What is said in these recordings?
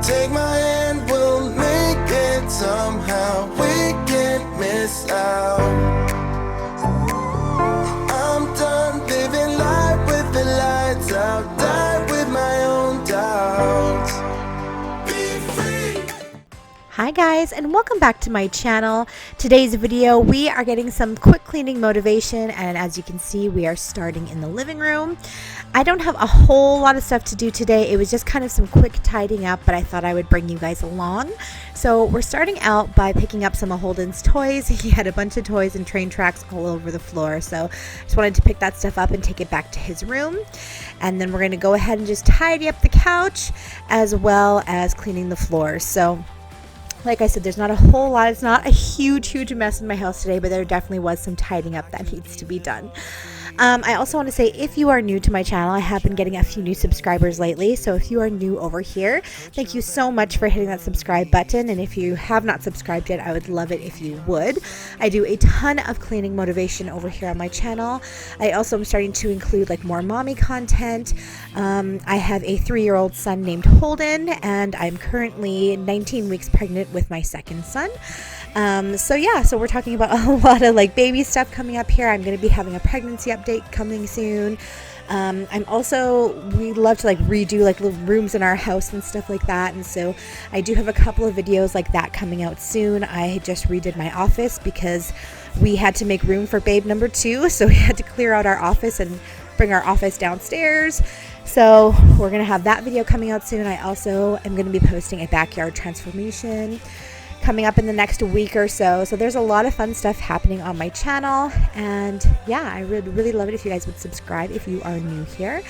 Take my hand, we'll make it somehow. We can't miss out. I'm done living life with the lights out. Die with my own doubts. Be free. Hi guys, and welcome back to my channel. Today's video, we are getting some quick cleaning motivation, and as you can see, we are starting in the living room. I don't have a whole lot of stuff to do today. It was just kind of some quick tidying up, but I thought I would bring you guys along. So we're starting out by picking up some of Holden's toys. He had a bunch of toys and train tracks all over the floor, so I just wanted to pick that stuff up and take it back to his room. And then we're going to go ahead and just tidy up the couch as well as cleaning the floors. So like I said, there's not a whole lot. It's not a huge mess in my house today, but there definitely was some tidying up that needs to be done. I also want to say, if you are new to my channel, I have been getting a few new subscribers lately. So if you are new over here, thank you so much for hitting that subscribe button. And if you have not subscribed yet, I would love it if you would. I do a ton of cleaning motivation over here on my channel. I also am starting to include like more mommy content. I have a 3-year-old son named Holden, and I'm currently 19 weeks pregnant with my second son. So we're talking about a lot of like baby stuff coming up here. I'm going to be having a pregnancy update coming soon. We love to like redo like little rooms in our house and stuff like that. And so I do have a couple of videos like that coming out soon. I just redid my office because we had to make room for babe number 2. So we had to clear out our office and bring our office downstairs. So we're going to have that video coming out soon. I also am going to be posting a backyard transformation coming up in the next week or so. So there's a lot of fun stuff happening on my channel. And yeah, I would really love it if you guys would subscribe if you are new here.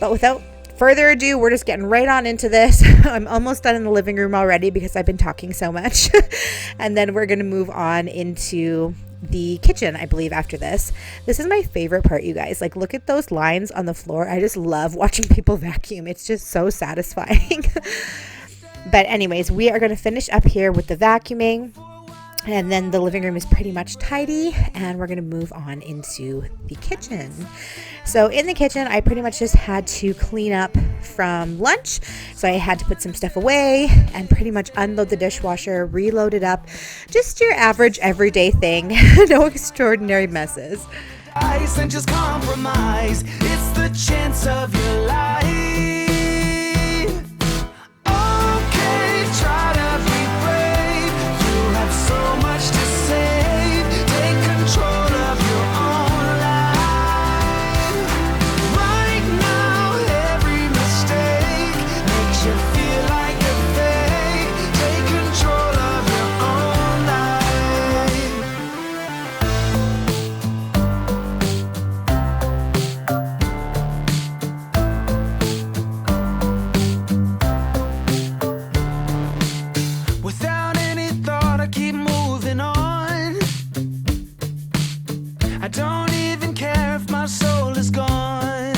But without further ado, we're just getting right on into this. I'm almost done in the living room already because I've been talking so much. And then we're going to move on into the kitchen, I believe, after this. This is my favorite part, you guys. Like, look at those lines on the floor. I just love watching people vacuum. It's just so satisfying. But anyways, we are going to finish up here with the vacuuming, and then the living room is pretty much tidy, and we're going to move on into the kitchen. So in the kitchen, I pretty much just had to clean up from lunch. So I had to put some stuff away and pretty much unload the dishwasher, reload it up. Just your average everyday thing. No extraordinary messes. And just compromise. It's the chance of your life. Try to be brave. You have so much to save. Take control of your own life. Right now, every mistake makes you feel like a fake. Take control of your own without any thought, I keep moving on. I don't even care if my soul is gone.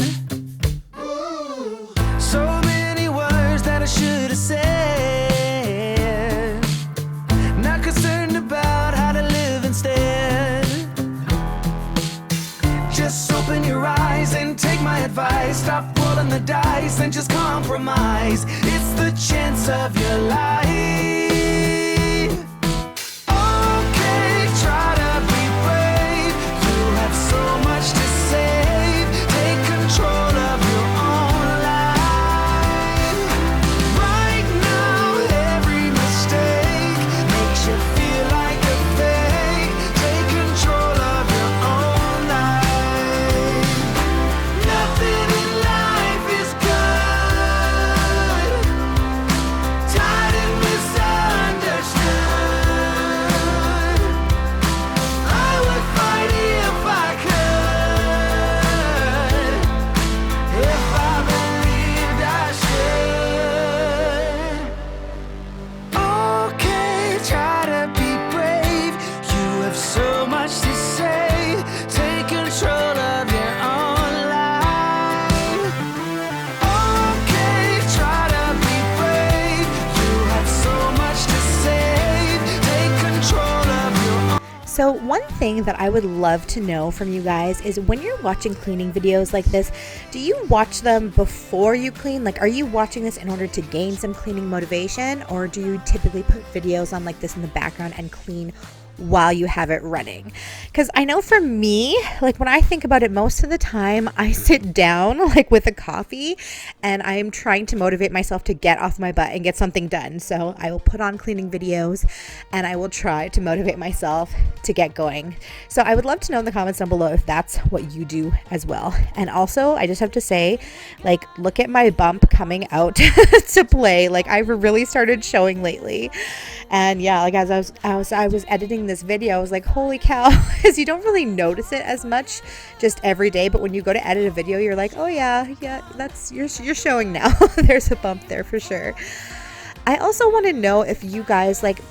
So many words that I should have said. Not concerned about how to live instead. Just open your eyes and take my advice. Stop rolling the dice and just compromise. It's the chance of your life. Try to be brave. You have so much to save. Take control of your own life. Right now, every mistake makes you feel like a fake. Take control of your own life. Nothing in life is good. Tied in So one thing that I would love to know from you guys is when you're watching cleaning videos like this, do you watch them before you clean? Like, are you watching this in order to gain some cleaning motivation, or do you typically put videos on like this in the background and clean while you have it running? Because I know for me, like when I think about it, most of the time I sit down like with a coffee and I'm trying to motivate myself to get off my butt and get something done. So I will put on cleaning videos and I will try to motivate myself to get going. So I would love to know in the comments down below if that's what you do as well. And also, I just have to say, like, look at my bump coming out to play. Like, I've really started showing lately. And yeah, like as I was editing this video, I was like, holy cow, because you don't really notice it as much just every day, but when you go to edit a video, you're like, oh yeah, that's you're showing now. There's a bump there for sure. I also want to know if you guys, like,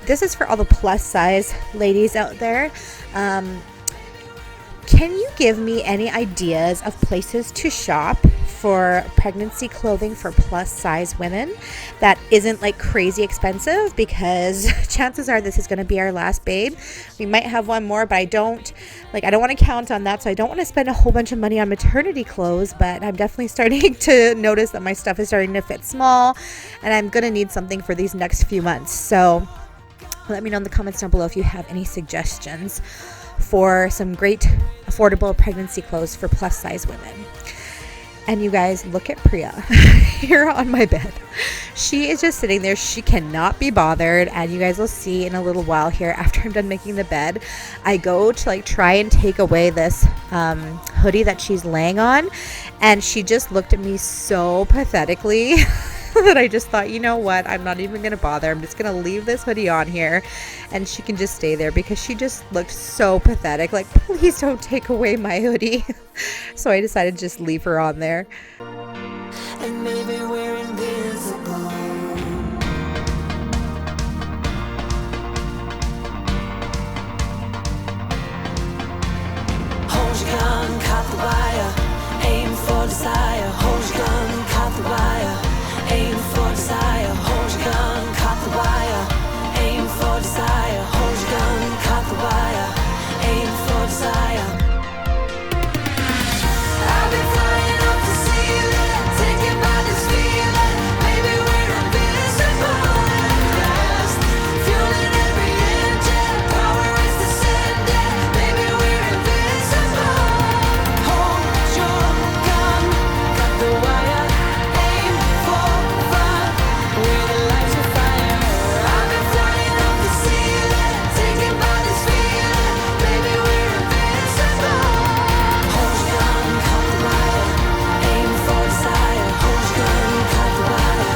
this is for all the plus size ladies out there, can you give me any ideas of places to shop for pregnancy clothing for plus size women that isn't like crazy expensive? Because chances are this is going to be our last babe. We might have one more, but I don't want to count on that. So I don't want to spend a whole bunch of money on maternity clothes, but I'm definitely starting to notice that my stuff is starting to fit small and I'm going to need something for these next few months. So let me know in the comments down below if you have any suggestions for some great affordable pregnancy clothes for plus size women. And you guys, look at Priya here on my bed. She is just sitting there. She cannot be bothered. And you guys will see in a little while here, after I'm done making the bed, I go to like try and take away this hoodie that she's laying on. And she just looked at me so pathetically that I just thought, you know what, I'm not even going to bother. I'm just going to leave this hoodie on here and she can just stay there, because she just looked so pathetic. Like, please don't take away my hoodie. So I decided to just leave her on there. And maybe we're invisible. Hold your gun, caught the wire. Aim for desire. Hold your gun, caught the wire. Aim for desire. Hold your gun, caught the wire. Aim for desire. Hold your gun, caught the wire. Aim for desire. I've been flying up the ceiling, taken by this feeling. Maybe we're invincible at last. Fueling every engine, power is descending. Maybe we're invincible. Hold your gun, cut the wire. Aim for fire, where the lights are fire. I've been flying up the ceiling, taken by this feeling. Maybe we're invincible. Hold your gun, cut the wire. Aim for desire. Hold your gun, cut the wire.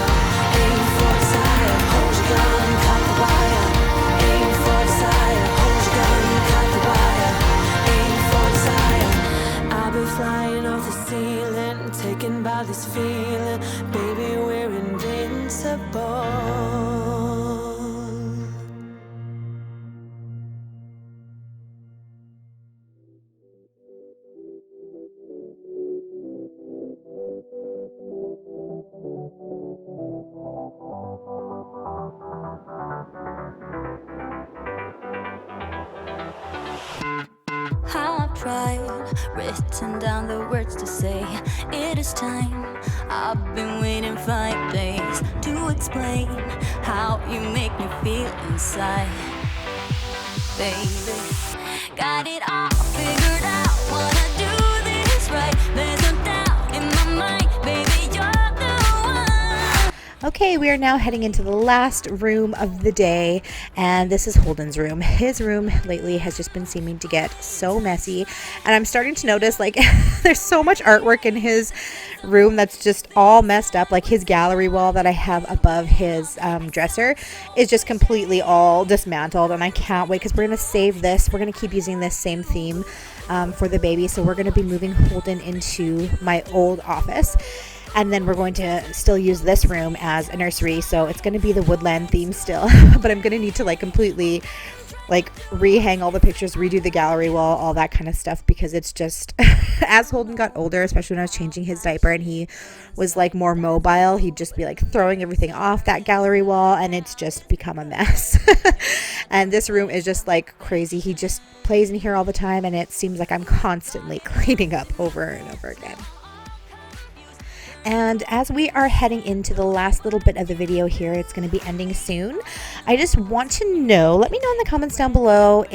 Aim for desire. Hold your gun, cut the wire. Aim for desire. Hold your gun, cut the wire. Aim for desire. I've been flying off the ceiling, taken by this feeling. Baby, we're invincible. I've tried, written down the words to say. It is time. I've been waiting 5 days to explain how you make me feel inside. Baby, got it all figured out. Wanna do this right. There's no doubt in my mind. Baby, you're the one. Okay, we are now heading into the last room of the day, and this is Holden's room. His room lately has just been seeming to get so messy, and I'm starting to notice, like, there's so much artwork in his room that's just all messed up. Like, his gallery wall that I have above his dresser is just completely all dismantled, and I can't wait because we're going to save this. We're going to keep using this same theme for the baby, so we're going to be moving Holden into my old office. And then we're going to still use this room as a nursery, so it's going to be the woodland theme still. But I'm going to need to like completely like rehang all the pictures, redo the gallery wall, all that kind of stuff, because it's just as Holden got older, especially when I was changing his diaper and he was like more mobile, he'd just be like throwing everything off that gallery wall, and it's just become a mess. And this room is just like crazy. He just plays in here all the time, and it seems like I'm constantly cleaning up over and over again. And as we are heading into the last little bit of the video here, it's going to be ending soon. I just want to know, let me know in the comments down below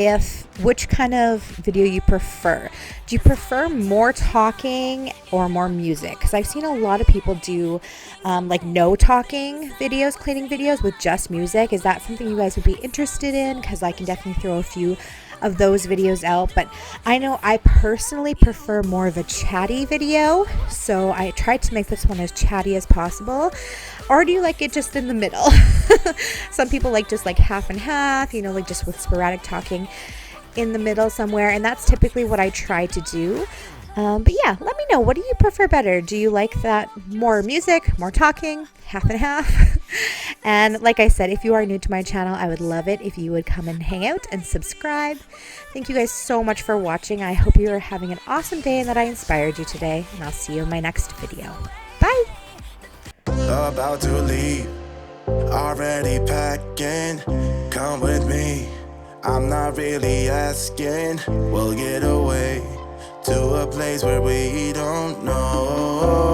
which kind of video you prefer. Do you prefer more talking or more music? Because I've seen a lot of people do like no talking videos, cleaning videos with just music. Is that something you guys would be interested in? Because I can definitely throw a few of those videos out, but I know I personally prefer more of a chatty video, so I tried to make this one as chatty as possible. Or do you like it just in the middle? Some people like just like half and half, you know, like just with sporadic talking in the middle somewhere, and that's typically what I try to do. But yeah, let me know, what do you prefer better? Do you like that more music, more talking, half and half? And like I said, if you are new to my channel, I would love it if you would come and hang out and subscribe. Thank you guys so much for watching. I hope you are having an awesome day and that I inspired you today, and I'll see you in my next video. Bye! About to leave, already packing. Come with me, I'm not really asking. We'll get away to a place where we don't know.